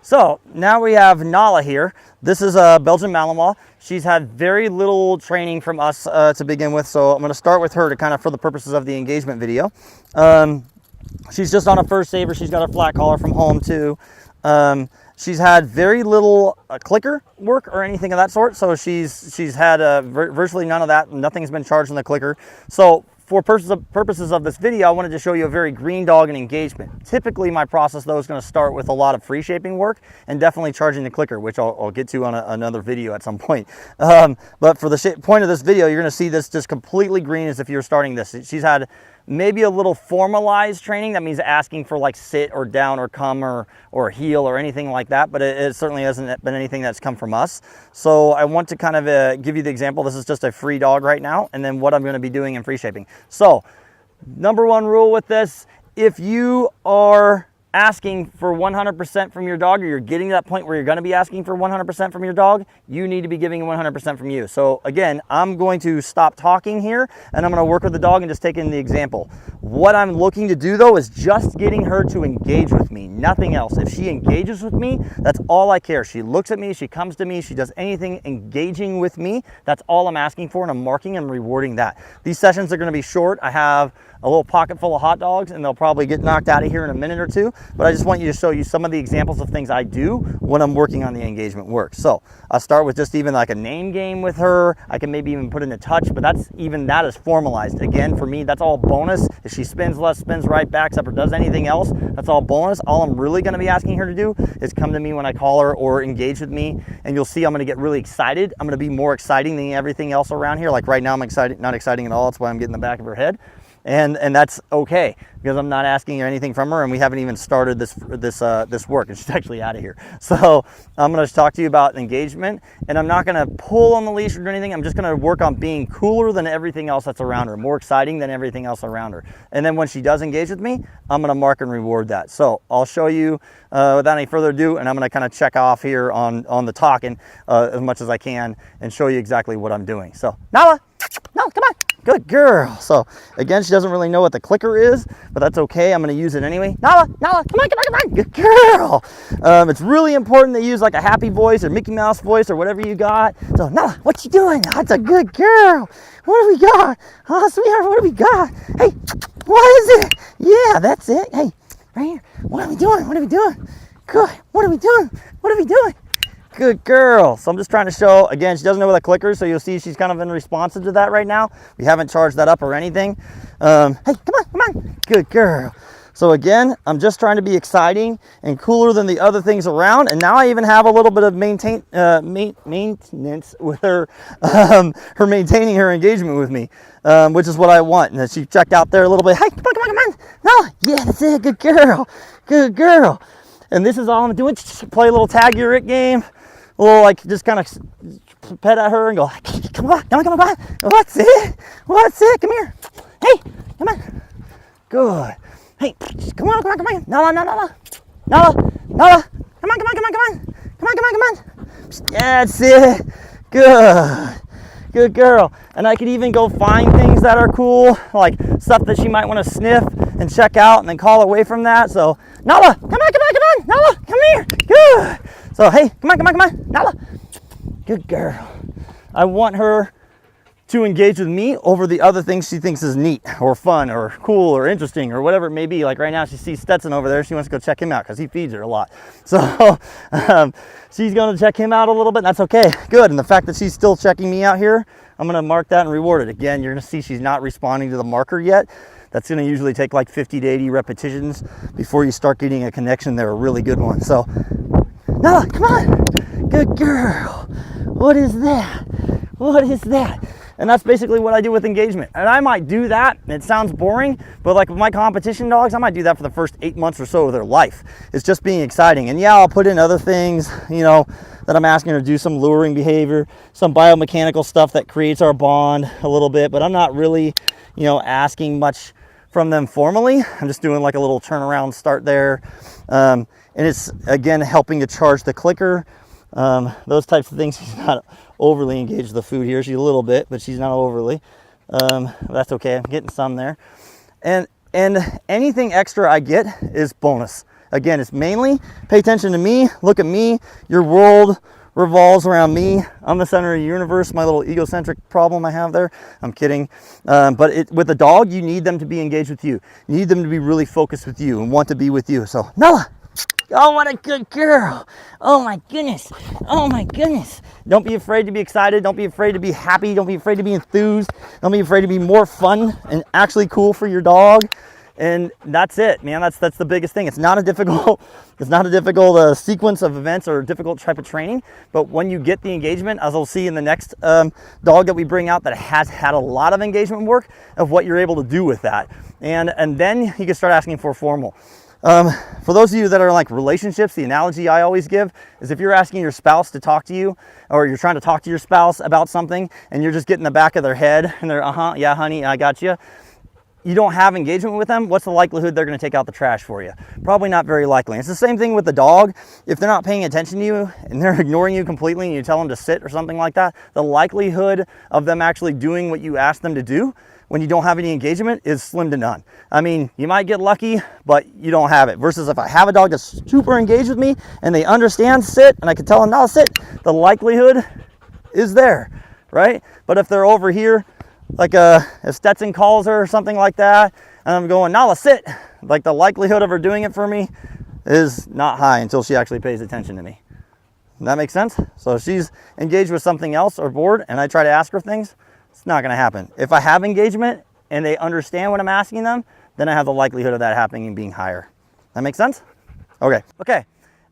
So now we have Nala here. This is a Belgian Malinois. She's had very little training from us to begin with, so I'm going to start with her to kind of for the purposes of the engagement video. She's just on a first saver. She's got a flat collar from home too. She's had very little clicker work or anything of that sort, so she's had virtually none of that. Nothing's been charged on the clicker. So for purposes of this video, I wanted to show you a very green dog in engagement. Typically, my process, though, is going to start with a lot of free shaping work and definitely charging the clicker, which I'll get to on another video at some point. But for the point of this video, you're going to see this just completely green as if you're starting this. She's had maybe a little formalized training. That means asking for like sit or down or come or heel or anything like that, but it certainly hasn't been anything that's come from us. So I want to kind of give you the example. This is just a free dog right now, and then what I'm going to be doing in free shaping. So number one rule with this, if you are asking for 100% from your dog, or you're getting to that point where you're going to be asking for 100% from your dog, you need to be giving 100% from you. So again, I'm going to stop talking here and I'm going to work with the dog and just take in the example. What I'm looking to do though is just getting her to engage with me, nothing else. If she engages with me, that's all I care. She looks at me, she comes to me, she does anything engaging with me, that's all I'm asking for, and I'm marking and rewarding that. These sessions are going to be short. I have a little pocket full of hot dogs and they'll probably get knocked out of here in a minute or two, but I just want you to show you some of the examples of things I do when I'm working on the engagement work. So I'll start with just even like a name game with her. I can maybe even put in a touch, but that is formalized. Again, for me, that's all bonus. If she spins left, spins right, backs up, or does anything else, that's all bonus. All I'm really going to be asking her to do is come to me when I call her or engage with me, and you'll see I'm going to get really excited. I'm going to be more exciting than everything else around here. Like right now, I'm excited, not exciting at all. That's why I'm getting the back of her head. And that's okay, because I'm not asking her anything from her, and we haven't even started this work, and she's actually out of here. So I'm going to talk to you about engagement, and I'm not going to pull on the leash or do anything. I'm just going to work on being cooler than everything else that's around her, more exciting than everything else around her. And then when she does engage with me, I'm going to mark and reward that. So I'll show you without any further ado, and I'm going to kind of check off here on the talking as much as I can and show you exactly what I'm doing. So Nala, no, come on. Good girl. So again, she doesn't really know what the clicker is, but that's okay. I'm going to use it anyway. Nala, Nala, come on, come on, come on. Good girl. It's really important to use like a happy voice or Mickey Mouse voice or whatever you got. So Nala, what you doing? That's a good girl. What do we got? Oh, sweetheart, what do we got? Hey, what is it? Yeah, that's it. Hey, right here. What are we doing? What are we doing? Good. What are we doing? What are we doing? Good girl. So I'm just trying to show, again, she doesn't know what a clicker is, so you'll see she's kind of unresponsive to that right now. We haven't charged that up or anything. Hey, come on, come on. Good girl. So again, I'm just trying to be exciting and cooler than the other things around. And now I even have a little bit of maintenance with her, her maintaining her engagement with me, which is what I want. And then she checked out there a little bit. Hey, come on, come on, come on. No, yeah, that's it. Good girl. Good girl. And this is all I'm doing. Just play a little tag your it game. A little like just kind of pet at her and go, come on, come on, come on. What's it? What's it? Come here. Hey, come on. Good. Hey, come on, come on, come on. Nala, Nala, Nala, Nala. Come on, come on, come on, come on. Come on, come on, come on. That's it. Good. Good girl. And I could even go find things that are cool, like stuff that she might want to sniff and check out and then call away from that. So, Nala, come on, come on, come on. Nala, come here. Good. So, hey, come on, come on, come on. Nala. Good girl. I want her to engage with me over the other things she thinks is neat or fun or cool or interesting or whatever it may be. Like right now, she sees Stetson over there. She wants to go check him out because he feeds her a lot. So she's going to check him out a little bit, and that's okay. Good. And the fact that she's still checking me out here, I'm going to mark that and reward it. Again, you're going to see she's not responding to the marker yet. That's going to usually take like 50 to 80 repetitions before you start getting a connection there, a really good one. So, Nala, come on. Good girl. What is that? What is that? And that's basically what I do with engagement. And I might do that, and it sounds boring, but like with my competition dogs, I might do that for the first 8 months or so of their life. It's just being exciting. And yeah, I'll put in other things, you know, that I'm asking her to do, some luring behavior, some biomechanical stuff that creates our bond a little bit, but I'm not really, you know, asking much from them formally. I'm just doing like a little turnaround start there. And it's, again, helping to charge the clicker. Those types of things. She's not overly engaged with the food here. She's a little bit, but she's not overly. That's okay. I'm getting some there. And anything extra I get is bonus. again, it's mainly pay attention to me, look at me, your world revolves around me. I'm the center of the universe. My little egocentric problem I have there. I'm kidding. But with a dog, you need them to be engaged with you. You need them to be really focused with you and want to be with you. So Nala, oh, what a good girl. Oh my goodness. Oh my goodness. Don't be afraid to be excited. Don't be afraid to be happy. Don't be afraid to be enthused. Don't be afraid to be more fun and actually cool for your dog. And that's it, man. That's the biggest thing. It's not a difficult sequence of events or a difficult type of training. But when you get the engagement, as we'll see in the next dog that we bring out that has had a lot of engagement work, of what you're able to do with that, and then you can start asking for formal. For those of you that are like relationships, the analogy I always give is if you're asking your spouse to talk to you, or you're trying to talk to your spouse about something, and you're just getting in the back of their head, and they're yeah, honey, I got you. You don't have engagement with them, what's the likelihood they're going to take out the trash for you? Probably not very likely. It's the same thing with the dog. If they're not paying attention to you and they're ignoring you completely and you tell them to sit or something like that, the likelihood of them actually doing what you ask them to do when you don't have any engagement is slim to none. I mean, you might get lucky, but you don't have it. Versus if I have a dog that's super engaged with me and they understand sit, and I can tell them, now sit, the likelihood is there, right? But if they're over here, like if Stetson calls her or something like that, and I'm going, Nala, sit, like the likelihood of her doing it for me is not high until she actually pays attention to me. That makes sense? So if she's engaged with something else or bored and I try to ask her things, it's not going to happen. If I have engagement and they understand what I'm asking them, then I have the likelihood of that happening and being higher. That makes sense? Okay.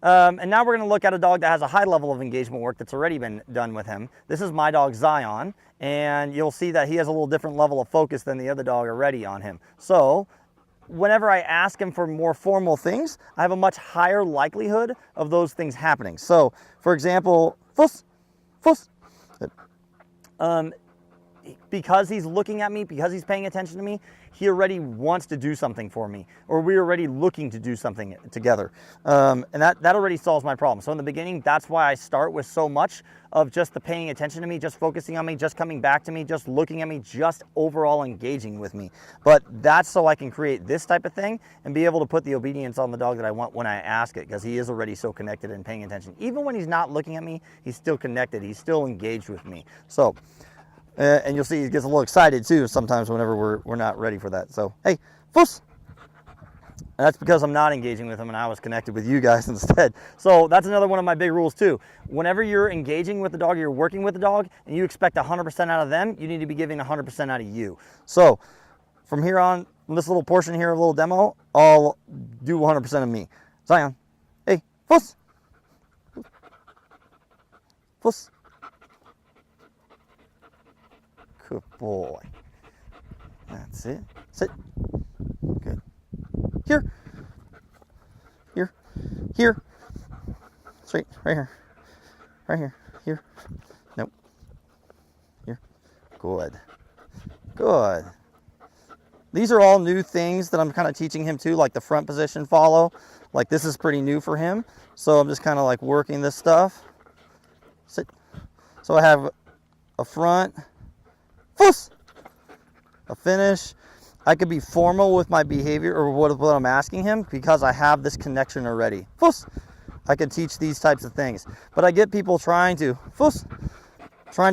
And now we're going to look at a dog that has a high level of engagement work that's already been done with him. This is my dog Xion, and you'll see that he has a little different level of focus than the other dog already on him. So whenever I ask him for more formal things, I have a much higher likelihood of those things happening. So for example, fuss, fuss. Because he's looking at me, because he's paying attention to me, he already wants to do something for me, or we're already looking to do something together. And that already solves my problem. So in the beginning, that's why I start with so much of just the paying attention to me, just focusing on me, just coming back to me, just looking at me, just overall engaging with me. But that's so I can create this type of thing and be able to put the obedience on the dog that I want when I ask it, because he is already so connected and paying attention. Even when he's not looking at me, he's still connected. He's still engaged with me. So, and you'll see he gets a little excited too sometimes whenever we're not ready for that. So, hey, fuss. And that's because I'm not engaging with him and I was connected with you guys instead. So that's another one of my big rules too. Whenever you're engaging with the dog, you're working with the dog, and you expect 100% out of them, you need to be giving 100% out of you. So from here on, this little portion here, a little demo, I'll do 100% of me. Xion, hey, fuss. Fuss. Good boy. That's it. Sit. Good. Here. Here. Here. Straight. Right here. Right here. Here. Nope. Here. Good. Good. These are all new things that I'm kind of teaching him too, like the front position follow. Like this is pretty new for him. So I'm just kind of like working this stuff. Sit. So I have a front. Fuss. A finish. I could be formal with my behavior or what I'm asking him because I have this connection already. Fuss. I can teach these types of things. But I get people trying to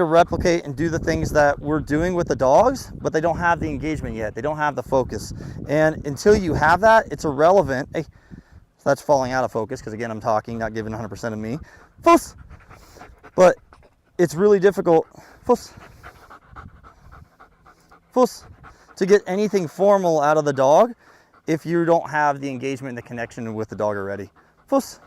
replicate and do the things that we're doing with the dogs, but they don't have the engagement yet. They don't have the focus. And until you have that, it's irrelevant. Hey, so that's falling out of focus because again, I'm talking, not giving 100% of me. Fuss. But it's really difficult. Fuss. Fuss. To get anything formal out of the dog if you don't have the engagement and the connection with the dog already. Fuss.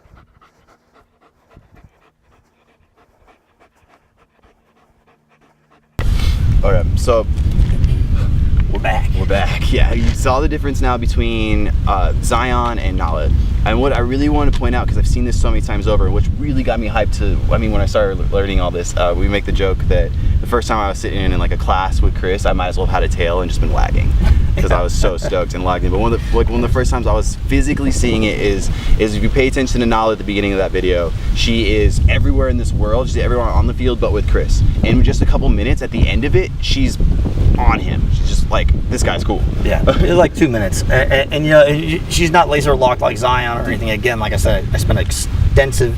Okay, so we're back. We're back. Yeah, you saw the difference now between Xion and Nala. And what I really want to point out, because I've seen this so many times over, which really got me hyped to, I mean, when I started learning all this, we make the joke that the first time I was sitting in like a class with Kris, I might as well have had a tail and just been wagging because I was so stoked and logged in. But one of the first times I was physically seeing it is if you pay attention to Nala at the beginning of that video, she is everywhere in this world. She's everywhere on the field, but with Kris. And just a couple minutes at the end of it, she's on him. She's just like, this guy's cool. Yeah, it was like 2 minutes. And you know, she's not laser locked like Xion or anything. Again, like I said, I spent an extensive,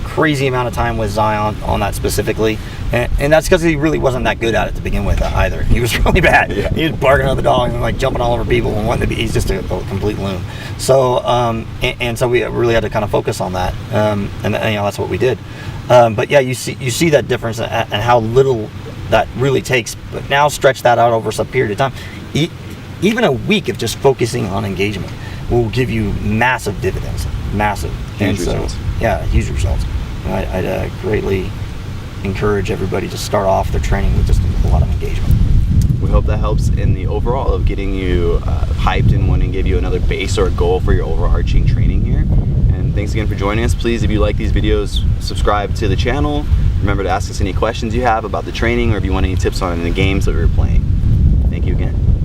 crazy amount of time with Xion on that specifically. And that's because he really wasn't that good at it to begin with either. He was really bad. Yeah. He was barking at the dog and like jumping all over people and wanting to be, he's just a complete loon. So, and so we really had to kind of focus on that. And you know, that's what we did. But yeah, you see that difference and how little that really takes, but now stretch that out over some period of time. Even a week of just focusing on engagement will give you massive dividends, massive. Huge results. Yeah, huge results. I'd greatly encourage everybody to start off their training with just a lot of engagement. We hope that helps in the overall of getting you hyped and wanting to give you another base or a goal for your overarching training here. And thanks again for joining us. Please, if you like these videos, subscribe to the channel. Remember to ask us any questions you have about the training or if you want any tips on any games that we were playing. Thank you again.